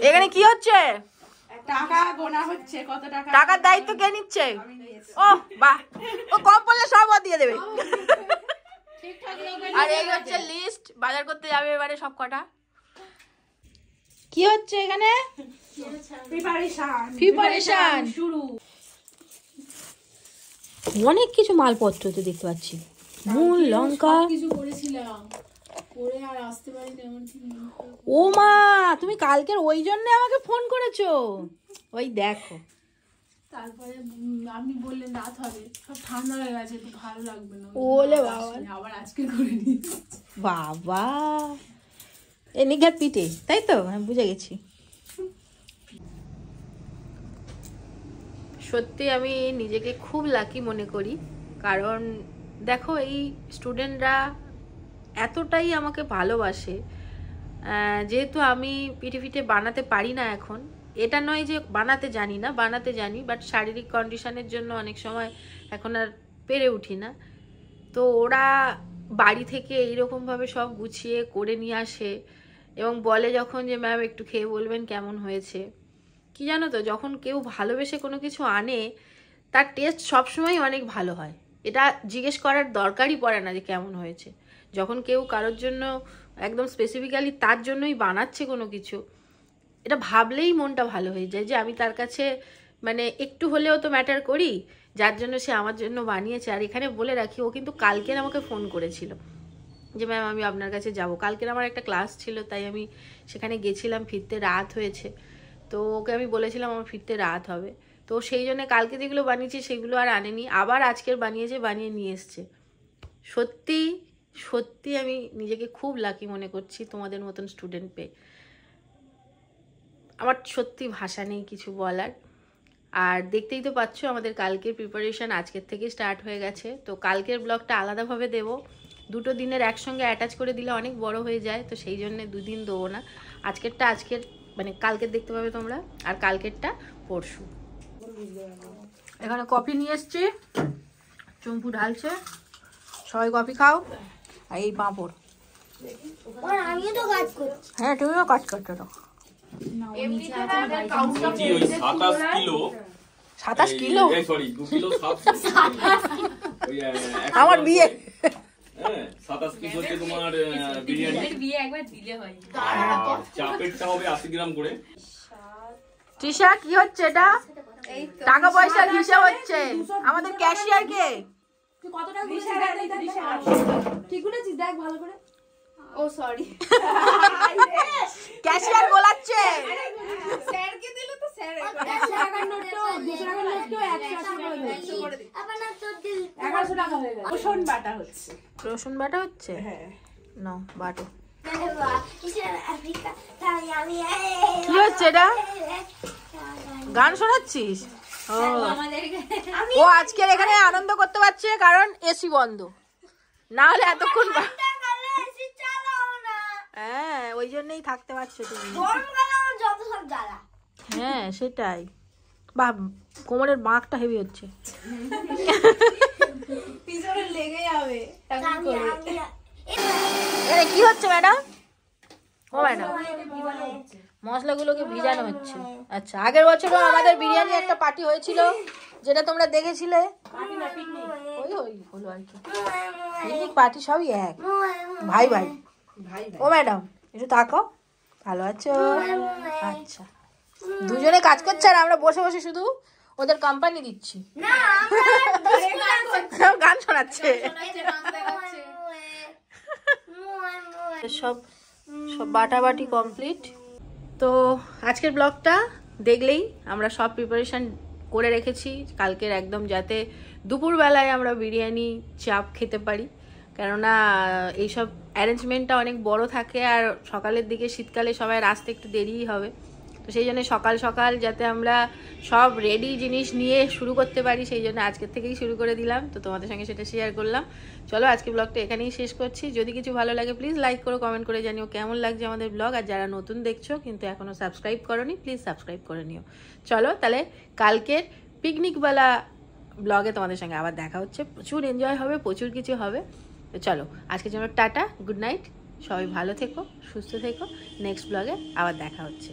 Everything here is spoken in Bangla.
এখানে কি হচ্ছে? টাকা গোনা হচ্ছে, কত টাকা। টাকার দায়িত্ব কে নিচ্ছে? ও বাহ, ও কম পড়লে সব দিয়ে দেবে। আর এই হচ্ছে লিস্ট, বাজার করতে যাবে এবারে সব কটা। কি হচ্ছে এখানে? প্রিপারেশন শুরু। অনেক কিছু মালপত্র তো দেখতে পাচ্ছি, নুন, লঙ্কা। কিছু করেছিলাম, করে আর আসতে পারিনি এমন কি। ও মা, তুমি কালকের ওই জন্য আমাকে ফোন করেছো? ওই দেখো, তারপরে আপনি বললেন রাত হবে, সব ঠান্ডা হয়ে গেছে, একটু ভালো লাগবে না। ওলে বাবা, আবার আজকে করে নিই। বাবা এ নিঘাত পিঠে, তাই তো? আমি বুঝে গেছি। সত্যি আমি নিজেকে খুব লাকি মনে করি, কারণ দেখো এই স্টুডেন্টরা এতটাই আমাকে ভালোবাসে। যেহেতু আমি পিঠে বানাতে পারি না এখন, এটা নয় যে বানাতে জানি না, বানাতে জানি, বাট শারীরিক কন্ডিশনের জন্য অনেক সময় এখন আর পেরে উঠি না। তো ওরা বাড়ি থেকে এইরকমভাবে সব গুছিয়ে করে নিয়ে আসে এবং বলে যখন যে ম্যাম একটু খেয়ে বলবেন কেমন হয়েছে। কি জানো তো, যখন কেউ ভালোবেসে কোনো কিছু আনে তার টেস্ট সবসময় অনেক ভালো হয়, এটা জিজ্ঞেস করার দরকারই পড়ে না যে কেমন হয়েছে। যখন কেউ কারোর জন্য একদম স্পেসিফিক্যালি তার জন্যই বানাচ্ছে কোনো কিছু, এটা ভাবলেই মনটা ভালো হয়ে যায় যে আমি তার কাছে মানে একটু হলেও তো ম্যাটার করি, যার জন্য সে আমার জন্য বানিয়েছে। আর এখানে বলে রাখি, ও কিন্তু কালকের আমাকে ফোন করেছিল যে ম্যাম আমি আপনার কাছে যাব। কালকের আমার একটা ক্লাস ছিল, তাই আমি সেখানে গেছিলাম, ফিরতে রাত হয়েছে। তো ওকে আমি বলেছিলাম আমার ফিরতে রাত হবে, তো সেই জন্য কালকে যেগুলো বানিয়েছি সেগুলো আর আনেনি, আবার আজকের বানিয়েছে, বানিয়ে নিয়ে এসছে। সত্যি সত্যি আমি নিজেকে খুব লাকি মনে করছি তোমাদের মতন স্টুডেন্ট পেয়ে। আমার সত্যি ভাষা নেই কিছু বলার। আর দেখতেই তো পাচ্ছ আমাদের কালকের প্রিপারেশন আজকের থেকে স্টার্ট হয়ে গেছে। তো কালকের ব্লগটা আলাদাভাবে দেব, দুটো দিনের একসঙ্গে অ্যাটাচ করে দিলে অনেক বড় হয়ে যায়, তো সেই জন্য দুদিন দেবো না। আজকেরটা আজকের মানে কালকের দেখতে পাবে তোমরা, আর কালকেরটা পরশু। এখানে কফি নিয়ে এসছি, চম্পু ঢালছে, সবাই কফি খাও। আর এই পাঁপড়, হ্যাঁ তুমিও কাজ করছো তো। 27 কিলো আমার বিয়ে। 27 কিলো হচ্ছে তোমার বিরিয়ানি, চাপেরটা হবে 80 গ্রাম করে। তৃষা কি হচ্ছে এটা? টাকা পয়সার হিসাব হচ্ছে। আমাদের ক্যাশিয়ার কে? তুই কত টাকা ঠিক বলেছিস, দেখ ভালো করে। ও সরি, ক্যাশিয়ার বলাচ্ছে। স্যারকে দিল তো স্যার 100 টাকার নোটটা 200 টাকার নোটটা 180 করে দিই। আপন তো দিল 1100 টাকা হয়ে গেল। রসুন বাটা হচ্ছে। রসুন বাটা হচ্ছে? হ্যাঁ নাও বাটো। কি হচ্ছে এটা? গান শোনাচ্ছিস? ও আজকের এখানে আনন্দ করতে পারছে কারণ এসি বন্ধ, না হলে এতক্ষণ। হ্যাঁ ওই জন্যই থাকতে পারছো তুমি। হ্যাঁ সেটাই। বাহ, কোমরের বাঁকটা হেভি হচ্ছে। পিছনে লেগে যাবে। এখানে কি হচ্ছে ম্যাডাম? ও ম্যাডাম মশলাগুলোকে ভিজানো হচ্ছে। আচ্ছা, আগের বছরও আমাদের বিরিয়ানি একটা পার্টি হয়েছিল যেটা তোমরা দেখেছিলে। ওই ওই হলো আর কি, পিকনিক পার্টি সবই এক, ভাই ভাই। ও ম্যাডাম একটু তাকাও, ভালো আছো? আচ্ছা, দুজনে কাজ করছে আর আমরা বসে বসে শুধু ওদের কোম্পানি দিচ্ছি, গান শোনাচ্ছে। সব সব বাটাবাটি কমপ্লিট। তো আজকের ব্লগটা দেখলেই আমরা সব প্রিপারেশান করে রেখেছি কালকের একদম, যাতে দুপুরবেলায় আমরা বিরিয়ানি চাপ খেতে পারি। কেননা এইসব অ্যারেঞ্জমেন্টটা অনেক বড় থাকে আর সকালের দিকে শীতকালে সবাই আসতে একটু দেরিই হবে, তো সেই জন্য সকাল সকাল যাতে আমরা সব রেডি জিনিস নিয়ে শুরু করতে পারি, সেই জন্য আজকের থেকেই শুরু করে দিলাম। তো তোমাদের সঙ্গে সেটা শেয়ার করলাম। চলো আজকে ব্লগটা এখানেই শেষ করছি। যদি কিছু ভালো লাগে প্লিজ লাইক করো, কমেন্ট করে জানিও কেমন লাগছে আমাদের ব্লগ। আর যারা নতুন দেখছো কিন্তু এখনও সাবস্ক্রাইব করোনি, প্লিজ সাবস্ক্রাইব করে নিও। চলো তাহলে কালকের পিকনিকওয়ালা ব্লগে তোমাদের সঙ্গে আবার দেখা হচ্ছে। প্রচুর এনজয় হবে, প্রচুর কিছু হবে। তো চলো আজকের জন্য টাটা, গুড নাইট, সবাই ভালো থেকো, সুস্থ থেকো। নেক্সট ব্লগে আবার দেখা হচ্ছে।